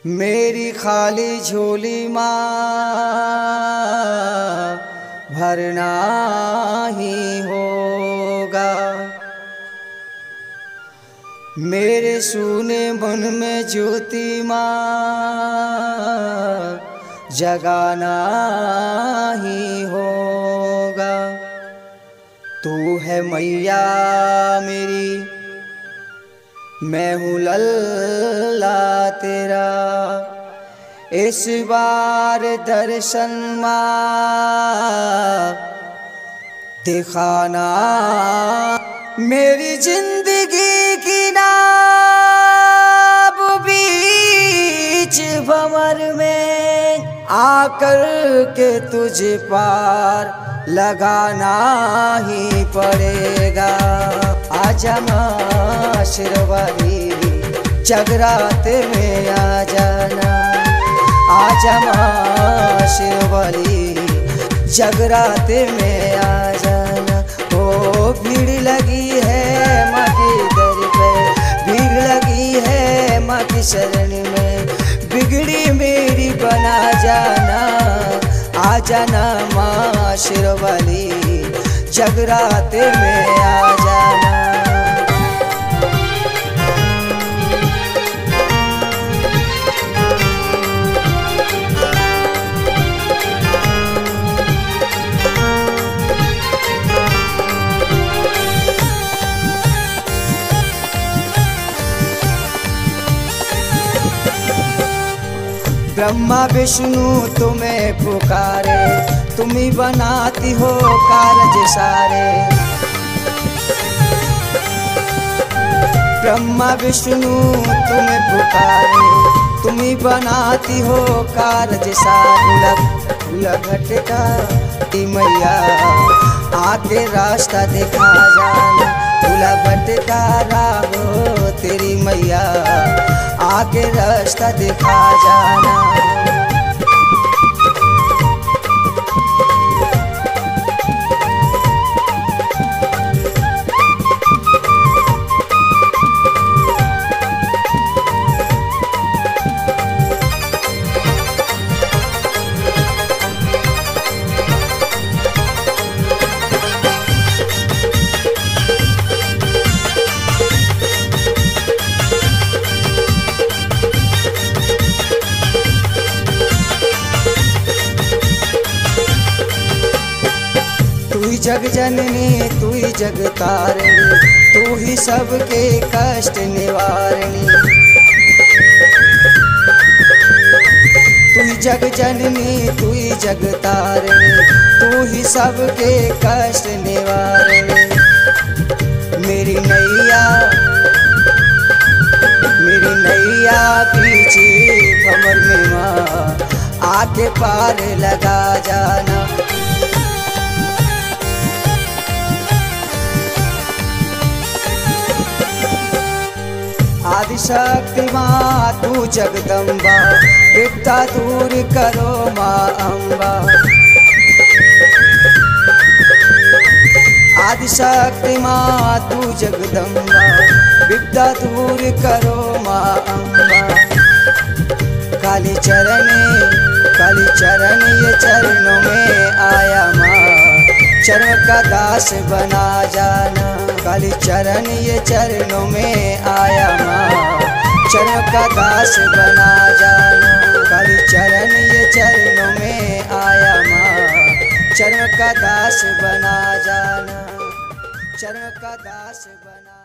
मेरी खाली झोली माँ भरना ही होगा। मेरे सूने मन में ज्योति माँ जगाना ही होगा। तू है मैया मेरी, मैं हूँ लल्ला तेरा। इस बार दर्शन माँ दिखाना। मेरी जिंदगी की नाव बीच भंवर में आकर के तुझे पार लगाना ही पड़ेगा। आजा माँ शेरवाली, जगरात में आ जाना। आजा माँ शेरवाली, जगरात में आ जाना। ओ भीड़ लगी है माँ के दर पे, भीड़ लगी है माँ की शरण में। बिगड़ी मेरी बना जाना। आ जाना माँ शेरवाली, जगरात में आ जाना। ब्रह्मा विष्णु तुम्हें पुकारे, तुम ही बनाती हो कारज सारे। ब्रह्मा विष्णु तुम्हें पुकारे, तुम ही बनाती हो कारज सारे। उलग भटका ती मैया आके रास्ता दिखा जाना। उलग भटका राहो तेरी मैया आके रास्ता दिखा जाना। जग जननी तू ही जग तारिणी, तू ही सबके कष्ट निवारणी। तू ही जग जननी तू ही जग तारिणी, तू ही सबके कष्ट निवारणी। मेरी नैया पीछे भंवर में माँ आके पार लगा जाना। आदिशक्ति माँ तू जगदम्बा, विपदा दूर करो माँ अम्बा। आदिशक्ति माँ तू जगदम्बा, विपदा दूर करो माँ अम्बा। काली चरण ये चरणों में आया माँ, चरण का दास बना जाना। काली चरण ये चरणों में आया माँ, चरण का दास बना जाना। काली चरण ये चरणों में आया माँ, चरण का दास बना जाना। चरण का दास बना